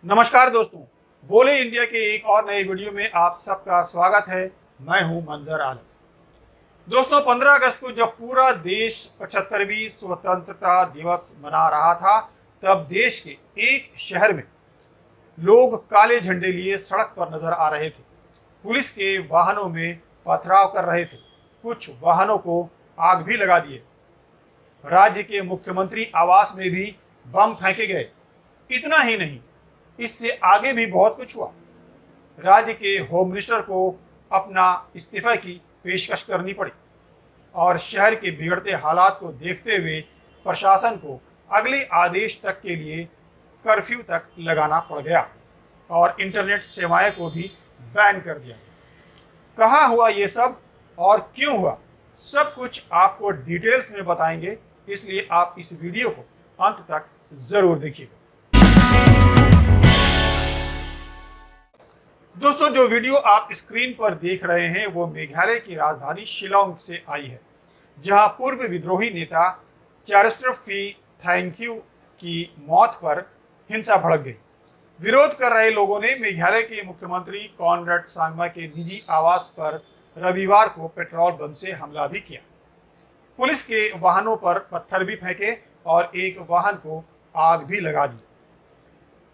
नमस्कार दोस्तों, बोले इंडिया के एक और नए वीडियो में आप सबका स्वागत है। मैं हूं मंजर आलम। दोस्तों, 15 अगस्त को जब पूरा देश 75वीं स्वतंत्रता दिवस मना रहा था, तब देश के एक शहर में लोग काले झंडे लिए सड़क पर नजर आ रहे थे। पुलिस के वाहनों में पथराव कर रहे थे, कुछ वाहनों को आग भी लगा दिए। राज्य के मुख्यमंत्री आवास में भी बम फेंके गए। इतना ही नहीं, इससे आगे भी बहुत कुछ हुआ। राज्य के होम मिनिस्टर को अपना इस्तीफा की पेशकश करनी पड़ी और शहर के बिगड़ते हालात को देखते हुए प्रशासन को अगले आदेश तक के लिए कर्फ्यू तक लगाना पड़ गया और इंटरनेट सेवाएं को भी बैन कर दिया। कहाँ हुआ ये सब और क्यों हुआ, सब कुछ आपको डिटेल्स में बताएंगे, इसलिए आप इस वीडियो को अंत तक जरूर देखिएगा। दोस्तों, जो वीडियो आप स्क्रीन पर देख रहे हैं वो मेघालय की राजधानी शिलांग से आई है, जहां पूर्व विद्रोही नेता चेरेस्टर फी थैंक्यू की मौत पर हिंसा भड़क गई। विरोध कर रहे लोगों ने मेघालय के मुख्यमंत्री कॉनरेड सांगमा के निजी आवास पर रविवार को पेट्रोल बम से हमला भी किया। पुलिस के वाहनों पर पत्थर भी फेंके और एक वाहन को आग भी लगा दी।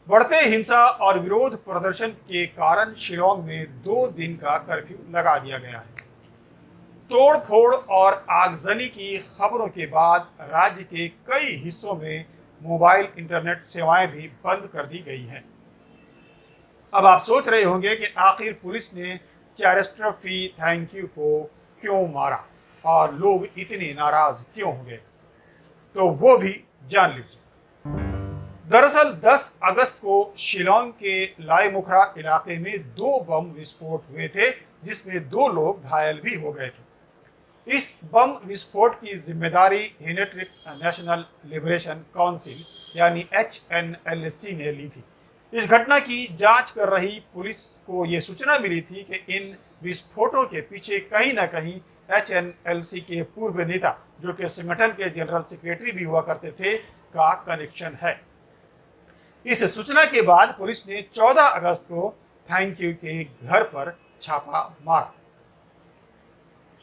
बढ़ते हिंसा और विरोध प्रदर्शन के कारण शिलांग में 2 दिन का कर्फ्यू लगा दिया गया है। तोड़फोड़ और आगजनी की खबरों के बाद राज्य के कई हिस्सों में मोबाइल इंटरनेट सेवाएं भी बंद कर दी गई हैं। अब आप सोच रहे होंगे कि आखिर पुलिस ने चेरेस्टर फी थैंक्यू को क्यों मारा और लोग इतने नाराज क्यों हो गए, तो वो भी जान लीजिए। दरअसल 10 अगस्त को शिलांग के लाईमुखरा इलाके में 2 बम विस्फोट हुए थे, जिसमें 2 लोग घायल भी हो गए थे। इस बम विस्फोट की जिम्मेदारी यूनाइटेड नेशनल लिबरेशन काउंसिल यानी HNLC ने ली थी। इस घटना की जांच कर रही पुलिस को ये सूचना मिली थी कि इन विस्फोटों के पीछे कहीं ना कहीं HNLC के पूर्व नेता, जो कि संगठन के जनरल सेक्रेटरी भी हुआ करते थे, का कनेक्शन है। इस सूचना के बाद पुलिस ने 14 अगस्त को थैंक्यू के घर पर छापा मारा।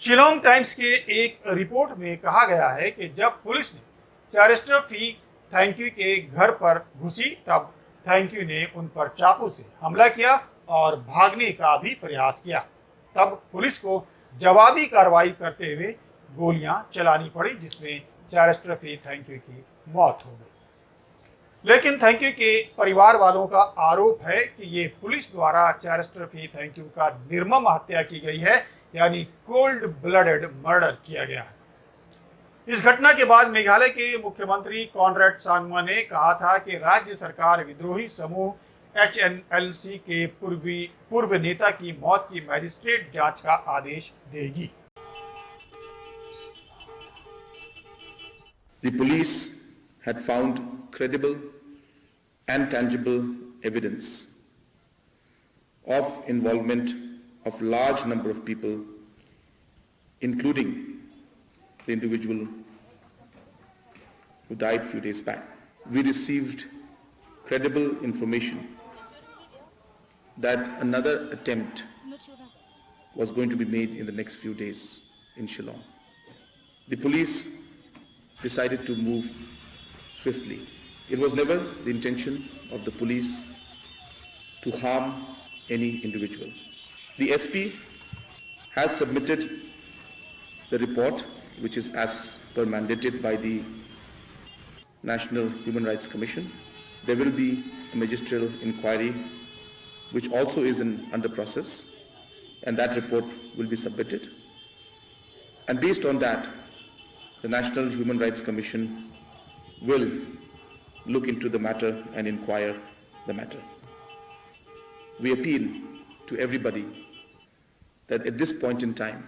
शिलांग टाइम्स के एक रिपोर्ट में कहा गया है कि जब पुलिस ने चेरेस्टर फी थैंक्यू के घर पर घुसी, तब थैंक्यू ने उन पर चाकू से हमला किया और भागने का भी प्रयास किया। तब पुलिस को जवाबी कार्रवाई करते हुए गोलियां चलानी पड़ी, जिसमें चेरेस्टर फी थैंक्यू की मौत हो गई। लेकिन थैंक्यू के परिवार वालों का आरोप है कि ये पुलिस द्वारा चेरेस्टर फी थैंक्यू का निर्मम हत्या की गई है, यानी कोल्ड ब्लडेड मर्डर किया गया है। इस घटना के बाद मेघालय के मुख्यमंत्री कॉनरेड सांगमा ने कहा था कि राज्य सरकार विद्रोही समूह HNLC के पूर्व नेता की मौत की मैजिस्ट्रेट जांच का आदेश देगी। The police had found credible and tangible evidence of involvement of large number of people, including the individual who died few days back. We received credible information that another attempt was going to be made in the next few days in Shillong. The police decided to move swiftly. It was never the intention of the police to harm any individual. The SP has submitted the report, which is as per mandated by the National Human Rights Commission. There will be a magisterial inquiry, which also is under process, and that report will be submitted. And based on that, the National Human Rights Commission will look into the matter and inquire the matter. We appeal to everybody that at this point in time,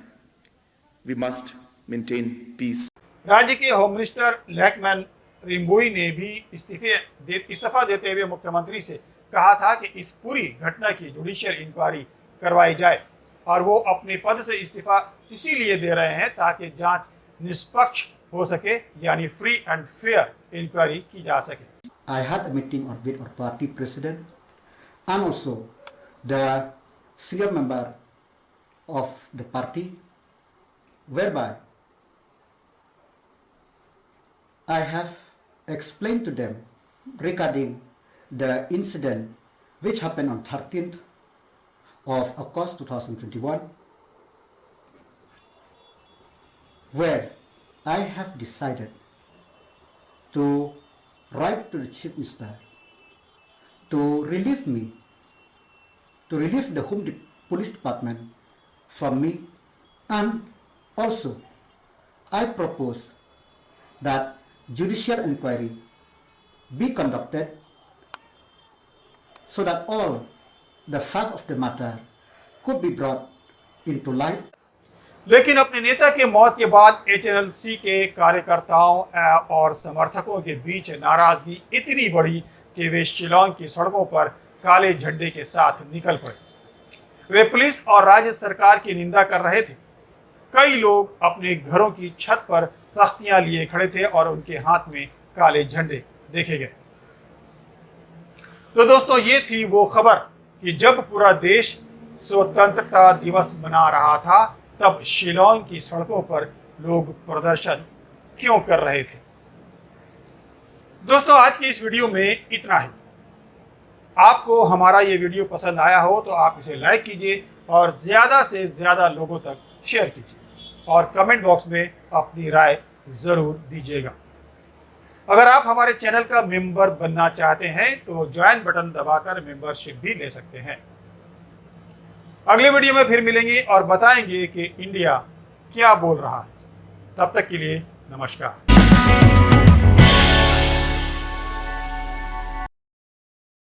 we must maintain peace. राज्य के home minister लैकमैन रिम्बुई ने भी इस्तीफा देते हुए मुख्यमंत्री से कहा था कि इस पूरी घटना की जुडिशियल इंक्वायरी करवाई जाए, और वो अपने पद से इस्तीफा इसीलिए दे रहे हैं ताकि जांच निष्पक्ष हो सके, यानी फ्री एंड फेयर इंक्वायरी की जा सके। I had a meeting with our party president and also the single member of the party, whereby I have explained to them regarding the incident which happened on 13th of August 2021, where I have decided to write to the Chief Minister to relieve me, to relieve the Police Department from me, and also I propose that judicial inquiry be conducted so that all the facts of the matter could be brought into light. लेकिन अपने नेता के मौत के बाद HNLC के कार्यकर्ताओं और समर्थकों के बीच नाराजगी इतनी बढ़ी कि वे शिलांग की सड़कों पर काले झंडे के साथ निकल पड़े। वे पुलिस और राज्य सरकार की निंदा कर रहे थे। कई लोग अपने घरों की छत पर तख्तियां लिए खड़े थे और उनके हाथ में काले झंडे देखे गए। तो दोस्तों, ये थी वो खबर कि जब पूरा देश स्वतंत्रता दिवस मना रहा था, तब शिलांग की सड़कों पर लोग प्रदर्शन क्यों कर रहे थे। दोस्तों, आज की इस वीडियो में इतना ही। आपको हमारा ये वीडियो पसंद आया हो तो आप इसे लाइक कीजिए और ज़्यादा से ज़्यादा लोगों तक शेयर कीजिए और कमेंट बॉक्स में अपनी राय ज़रूर दीजिएगा। अगर आप हमारे चैनल का मेंबर बनना चाहते हैं तो ज्वाइन बटन दबाकर मेंबरशिप भी ले सकते हैं। अगले वीडियो में फिर मिलेंगे और बताएंगे कि इंडिया क्या बोल रहा है। तब तक के लिए नमस्कार।